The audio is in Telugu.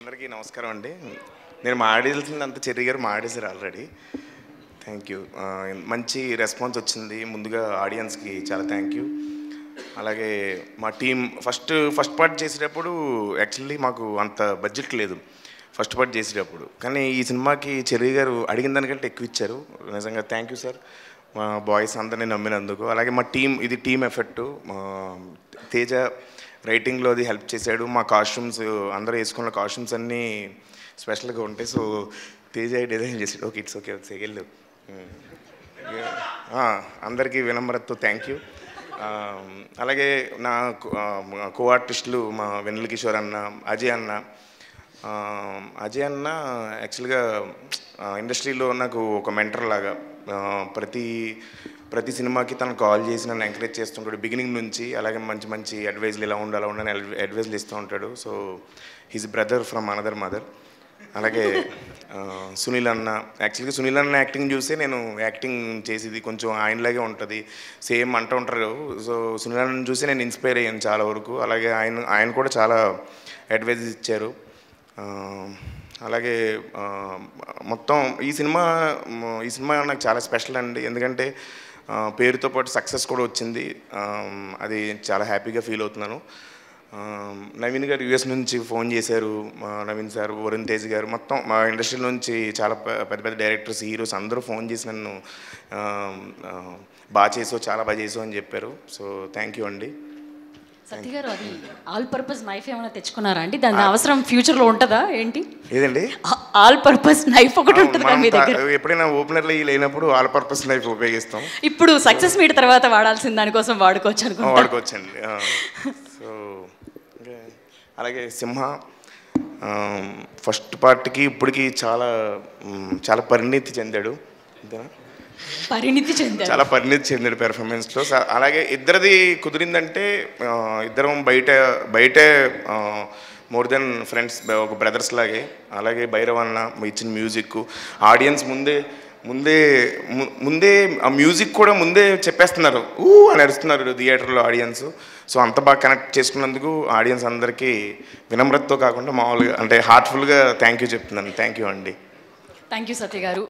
అందరికీ నమస్కారం అండి. నేను మాట్లాడాల్సిందంతా చెర్రీ గారు మాట్లాడేశారు ఆల్రెడీ. Thank you. మంచి రెస్పాన్స్ వచ్చింది. ముందుగా ఆడియన్స్కి చాలా థ్యాంక్ యూ. అలాగే మా టీం ఫస్ట్ పార్ట్ చేసేటప్పుడు యాక్చువల్లీ మాకు అంత బడ్జెట్ లేదు ఫస్ట్ పార్ట్ చేసేటప్పుడు. కానీ ఈ సినిమాకి చెర్రీ గారు అడిగిన దానికంటే ఎక్కువ ఇచ్చారు. నిజంగా థ్యాంక్ యూ సార్. మా బాయ్స్ అందరినీ నమ్మినందుకు. అలాగే మా టీం, ఇది టీం ఎఫెక్టు. తేజ రైటింగ్లో అది హెల్ప్ చేశాడు. మా కాస్ట్యూమ్స్ అందరూ వేసుకున్న కాస్ట్యూమ్స్ అన్నీ స్పెషల్గా ఉంటాయి. సో తేజ డిజైన్ చేసాడు. ఓకే, ఇట్స్ ఓకే, వెళ్ళు. అందరికీ వినమ్రతతో థ్యాంక్ యూ. అలాగే నా కో ఆర్టిస్టులు మా వెన్నెల కిషోర్ అన్న, అజయ్ అన్న యాక్చువల్గా ఇండస్ట్రీలో నాకు ఒక మెంటర్ లాగా. ప్రతి సినిమాకి తను కాల్ చేసి నన్ను ఎంకరేజ్ చేస్తుంటాడు బిగినింగ్ నుంచి. అలాగే మంచి మంచి అడ్వైజ్లు ఇలా ఉండాలి అడ్వైజ్లు ఇస్తూ ఉంటాడు. So he's brother from another mother. అలాగే సునీల్ అన్న, యాక్చువల్గా సునీల్ అన్న యాక్టింగ్ చూస్తే నేను యాక్టింగ్ చేసేది కొంచెం ఆయనలాగే ఉంటుంది, సేమ్ అంటూ ఉంటారు. సో సునీల్ అన్న చూసి నేను ఇన్స్పైర్ అయ్యాను చాలా వరకు. అలాగే ఆయన కూడా చాలా అడ్వైజెస్ ఇచ్చారు. అలాగే మొత్తం ఈ సినిమా నాకు చాలా స్పెషల్ అండి. ఎందుకంటే పేరుతో పాటు సక్సెస్ కూడా వచ్చింది. అది చాలా హ్యాపీగా ఫీల్ అవుతున్నాను. నవీన్ గారు యూఎస్ నుంచి ఫోన్ చేశారు. నవీన్ సార్, వరుణ్ తేజ్ గారు, మొత్తం మా ఇండస్ట్రీ నుంచి చాలా పెద్ద డైరెక్టర్స్, హీరోస్ అందరూ ఫోన్ చేసి నన్ను చాలా బాగా చేసావు అని చెప్పారు. సో థ్యాంక్ యూ అండి. సత్య గారు, అది ఆల్ పర్పస్ నైఫ్ ఏమైనా తెచ్చుకున్నారా అండి? దాని అవసరం ఫ్యూచర్లో ఉంటుందా ఏంటి? ఏదండి? ఆల్ పర్పస్ నైఫ్ ఒకటి ఉంటుందా మీ దగ్గర? ఎప్పుడైనా ఓపెనర్లో లేనప్పుడు ఆల్ పర్పస్ నైఫ్ ఉపయోగిస్తాం. ఇప్పుడు సక్సెస్ మీట్ తర్వాత వాడాల్సిన దానికోసం వాడుకోవచ్చండి. సో అలాగే సింహ ఫస్ట్ పార్ట్కి ఇప్పటికి చాలా పరిణితి చెందాడు. చాలా పరిణితి చెందాడు పెర్ఫార్మెన్స్లో. అలాగే ఇద్దరిది కుదిరిందంటే ఇద్దరం బయటే మోర్ దెన్ ఫ్రెండ్స్, ఒక బ్రదర్స్ లాగే. అలాగే భైరవ్ అన్న ఇచ్చిన మ్యూజిక్, ఆడియన్స్ ముందే ఆ మ్యూజిక్ కూడా ముందే చెప్పేస్తున్నారు, అని అరుస్తున్నారు థియేటర్లో ఆడియన్స్. సో అంత బాగా కనెక్ట్ చేసుకున్నందుకు ఆడియన్స్ అందరికీ వినమ్రతతో కాకుండా మామూలుగా అంటే హార్ట్ఫుల్గా థ్యాంక్ యూ చెప్తున్నాను. థ్యాంక్ యూ అండి. థ్యాంక్ యూ సత్య గారు.